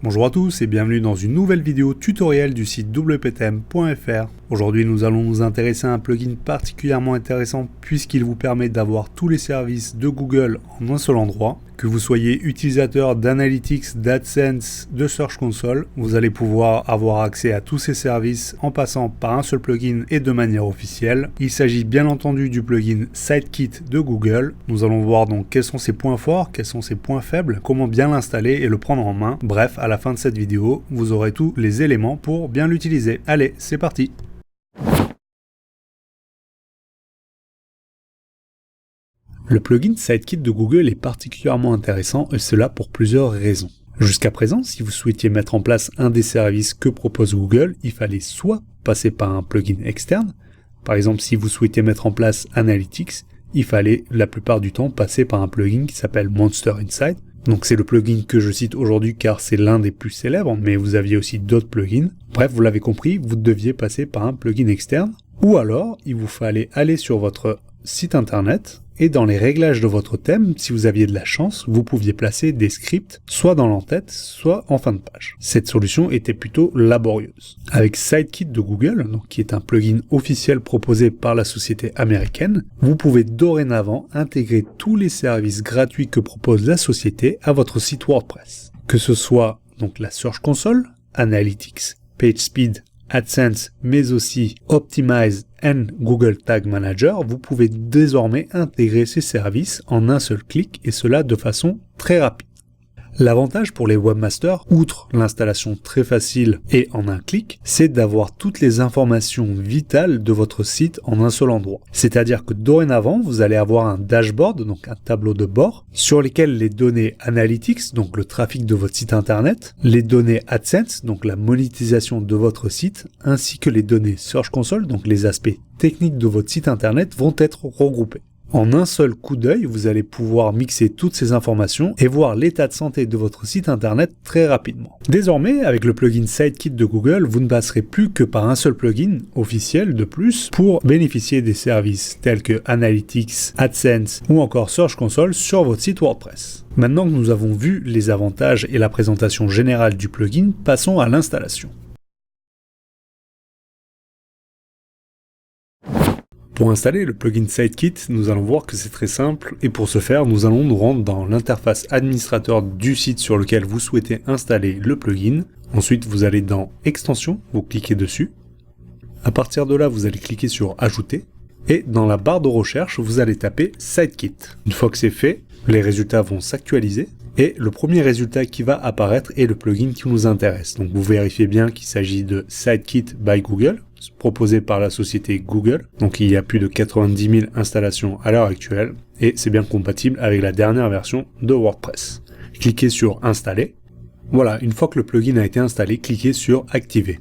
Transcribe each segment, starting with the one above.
Bonjour à tous et bienvenue dans une nouvelle vidéo tutoriel du site wptm.fr. Aujourd'hui nous allons nous intéresser à un plugin particulièrement intéressant puisqu'il vous permet d'avoir tous les services de Google en un seul endroit. Que vous soyez utilisateur d'Analytics, d'AdSense, de Search Console, vous allez pouvoir avoir accès à tous ces services en passant par un seul plugin et de manière officielle. Il s'agit bien entendu du plugin Sidekit de Google. Nous allons voir donc quels sont ses points forts, quels sont ses points faibles, comment bien l'installer et le prendre en main. Bref, à la fin de cette vidéo, vous aurez tous les éléments pour bien l'utiliser. Allez, c'est parti! Le plugin Sidekit de Google est particulièrement intéressant et cela pour plusieurs raisons. Jusqu'à présent, si vous souhaitiez mettre en place un des services que propose Google, il fallait soit passer par un plugin externe. Par exemple, si vous souhaitiez mettre en place Analytics, il fallait la plupart du temps passer par un plugin qui s'appelle Monster Insight. Donc c'est le plugin que je cite aujourd'hui car c'est l'un des plus célèbres, mais vous aviez aussi d'autres plugins. Bref, vous l'avez compris, vous deviez passer par un plugin externe. Ou alors, il vous fallait aller sur votre site internet et dans les réglages de votre thème, si vous aviez de la chance, vous pouviez placer des scripts soit dans l'entête, soit en fin de page. Cette solution était plutôt laborieuse. Avec Sidekit de Google, donc qui est un plugin officiel proposé par la société américaine, vous pouvez dorénavant intégrer tous les services gratuits que propose la société à votre site WordPress. Que ce soit donc la Search Console, Analytics, PageSpeed, AdSense, mais aussi Optimize et Google Tag Manager, vous pouvez désormais intégrer ces services en un seul clic et cela de façon très rapide. L'avantage pour les webmasters, outre l'installation très facile et en un clic, c'est d'avoir toutes les informations vitales de votre site en un seul endroit. C'est-à-dire que dorénavant, vous allez avoir un dashboard, donc un tableau de bord, sur lesquels les données Analytics, donc le trafic de votre site internet, les données AdSense, donc la monétisation de votre site, ainsi que les données Search Console, donc les aspects techniques de votre site internet, vont être regroupés. En un seul coup d'œil, vous allez pouvoir mixer toutes ces informations et voir l'état de santé de votre site internet très rapidement. Désormais, avec le plugin Sidekit de Google, vous ne passerez plus que par un seul plugin officiel de plus pour bénéficier des services tels que Analytics, AdSense ou encore Search Console sur votre site WordPress. Maintenant que nous avons vu les avantages et la présentation générale du plugin, passons à l'installation. Pour installer le plugin Sidekit, nous allons voir que c'est très simple et pour ce faire, nous allons nous rendre dans l'interface administrateur du site sur lequel vous souhaitez installer le plugin. Ensuite, vous allez dans Extensions, vous cliquez dessus. À partir de là, vous allez cliquer sur Ajouter et dans la barre de recherche, vous allez taper Sidekit. Une fois que c'est fait, les résultats vont s'actualiser et le premier résultat qui va apparaître est le plugin qui nous intéresse. Donc vous vérifiez bien qu'il s'agit de Sidekit by Google, proposé par la société Google. Donc il y a plus de 90 000 installations à l'heure actuelle et c'est bien compatible avec la dernière version de WordPress. Cliquez sur Installer. Voilà, une fois que le plugin a été installé, cliquez sur Activer.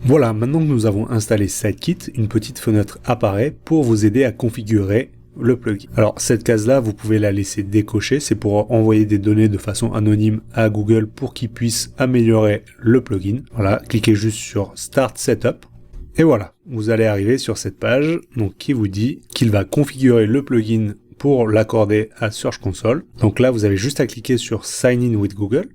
Voilà, maintenant que nous avons installé Sidekit, une petite fenêtre apparaît pour vous aider à configurer le plugin. Alors cette case-là, vous pouvez la laisser décocher, c'est pour envoyer des données de façon anonyme à Google pour qu'il puisse améliorer le plugin. Voilà, cliquez juste sur Start Setup. Et voilà, vous allez arriver sur cette page donc qui vous dit qu'il va configurer le plugin pour l'accorder à Search Console. Donc là, vous avez juste à cliquer sur Sign in with Google.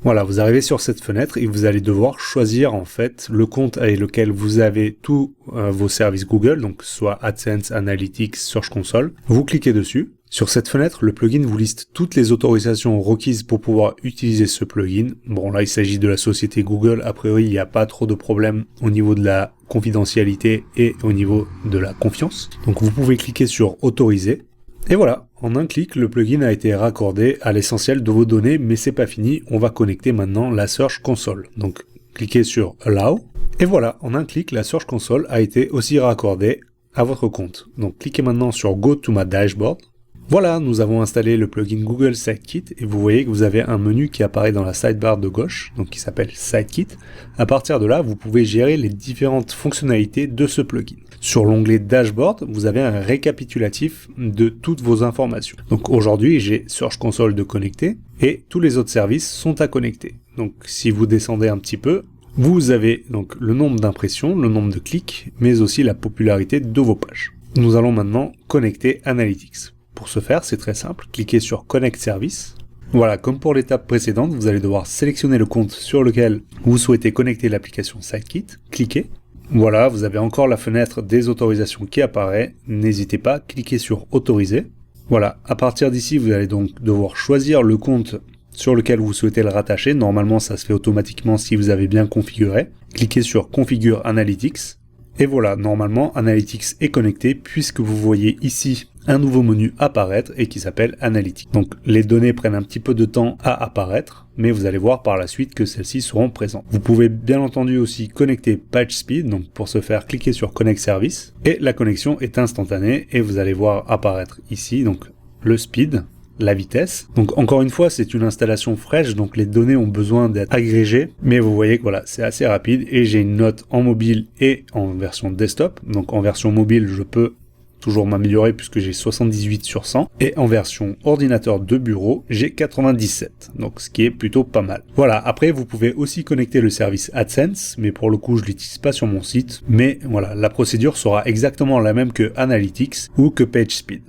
Voilà, vous arrivez sur cette fenêtre et vous allez devoir choisir en fait le compte avec lequel vous avez tous vos services Google, donc soit AdSense, Analytics, Search Console. Vous cliquez dessus. Sur cette fenêtre, le plugin vous liste toutes les autorisations requises pour pouvoir utiliser ce plugin. Bon, là, il s'agit de la société Google. A priori, il n'y a pas trop de problème au niveau de la confidentialité et au niveau de la confiance. Donc, vous pouvez cliquer sur Autoriser. Et voilà, en un clic, le plugin a été raccordé à l'essentiel de vos données, mais c'est pas fini. On va connecter maintenant la Search Console. Donc, cliquez sur Allow. Et voilà, en un clic, la Search Console a été aussi raccordée à votre compte. Donc, cliquez maintenant sur Go to my dashboard. Voilà, nous avons installé le plugin Google Sidekit et vous voyez que vous avez un menu qui apparaît dans la sidebar de gauche, donc qui s'appelle Sidekit. À partir de là, vous pouvez gérer les différentes fonctionnalités de ce plugin. Sur l'onglet Dashboard, vous avez un récapitulatif de toutes vos informations. Donc aujourd'hui, j'ai Search Console de connecté et tous les autres services sont à connecter. Donc si vous descendez un petit peu, vous avez donc le nombre d'impressions, le nombre de clics, mais aussi la popularité de vos pages. Nous allons maintenant connecter Analytics. Pour ce faire, c'est très simple, cliquez sur Connect Service. Voilà, comme pour l'étape précédente, vous allez devoir sélectionner le compte sur lequel vous souhaitez connecter l'application SideKit, cliquez. Voilà, vous avez encore la fenêtre des autorisations qui apparaît, n'hésitez pas, cliquez sur autoriser. Voilà, à partir d'ici, vous allez donc devoir choisir le compte sur lequel vous souhaitez le rattacher. Normalement, ça se fait automatiquement si vous avez bien configuré. Cliquez sur Configure Analytics. Et voilà, normalement, Analytics est connecté puisque vous voyez ici un nouveau menu apparaître et qui s'appelle Analytics. Donc les données prennent un petit peu de temps à apparaître, mais vous allez voir par la suite que celles-ci seront présentes. Vous pouvez bien entendu aussi connecter PageSpeed, donc pour ce faire, cliquez sur Connect Service et la connexion est instantanée et vous allez voir apparaître ici donc le speed, la vitesse. Donc encore une fois, c'est une installation fraîche, donc les données ont besoin d'être agrégées, mais vous voyez que voilà, c'est assez rapide et j'ai une note en mobile et en version desktop. Donc en version mobile, je peux toujours m'améliorer puisque j'ai 78 sur 100 et en version ordinateur de bureau, j'ai 97. Donc ce qui est plutôt pas mal. Voilà, après vous pouvez aussi connecter le service AdSense, mais pour le coup, je l'utilise pas sur mon site, mais voilà, la procédure sera exactement la même que Analytics ou que PageSpeed.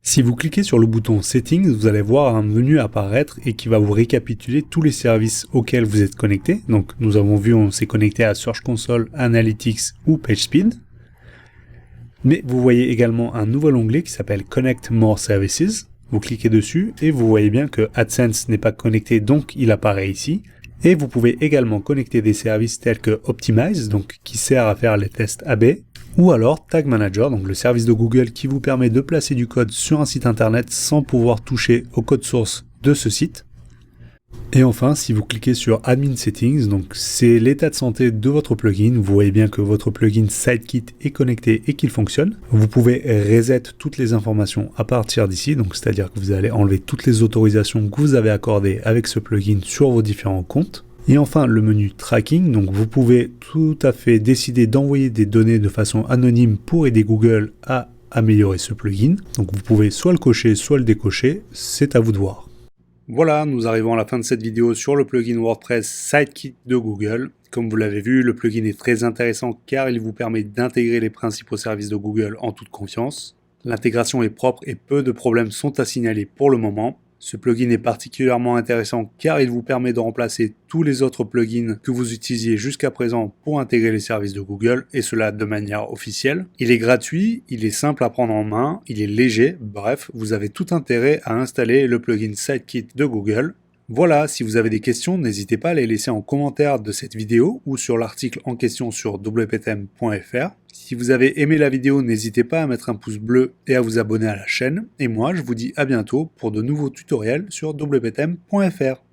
Si vous cliquez sur le bouton Settings, vous allez voir un menu apparaître et qui va vous récapituler tous les services auxquels vous êtes connecté. Donc nous avons vu, on s'est connecté à Search Console, Analytics ou PageSpeed. Mais vous voyez également un nouvel onglet qui s'appelle Connect More Services. Vous cliquez dessus et vous voyez bien que AdSense n'est pas connecté, donc il apparaît ici. Et vous pouvez également connecter des services tels que Optimize, donc qui sert à faire les tests AB, ou alors Tag Manager, donc le service de Google qui vous permet de placer du code sur un site internet sans pouvoir toucher au code source de ce site. Et enfin, si vous cliquez sur Admin Settings, donc c'est l'état de santé de votre plugin. Vous voyez bien que votre plugin SideKit est connecté et qu'il fonctionne. Vous pouvez reset toutes les informations à partir d'ici, donc c'est-à-dire que vous allez enlever toutes les autorisations que vous avez accordées avec ce plugin sur vos différents comptes. Et enfin, le menu Tracking, donc vous pouvez tout à fait décider d'envoyer des données de façon anonyme pour aider Google à améliorer ce plugin. Donc vous pouvez soit le cocher, soit le décocher, c'est à vous de voir. Voilà, nous arrivons à la fin de cette vidéo sur le plugin WordPress SideKit de Google. Comme vous l'avez vu, le plugin est très intéressant car il vous permet d'intégrer les principaux services de Google en toute confiance. L'intégration est propre et peu de problèmes sont à signaler pour le moment. Ce plugin est particulièrement intéressant car il vous permet de remplacer tous les autres plugins que vous utilisiez jusqu'à présent pour intégrer les services de Google et cela de manière officielle. Il est gratuit, il est simple à prendre en main, il est léger, bref, vous avez tout intérêt à installer le plugin SideKit de Google. Voilà, si vous avez des questions, n'hésitez pas à les laisser en commentaire de cette vidéo ou sur l'article en question sur wptm.fr. Si vous avez aimé la vidéo, n'hésitez pas à mettre un pouce bleu et à vous abonner à la chaîne. Et moi, je vous dis à bientôt pour de nouveaux tutoriels sur wptm.fr.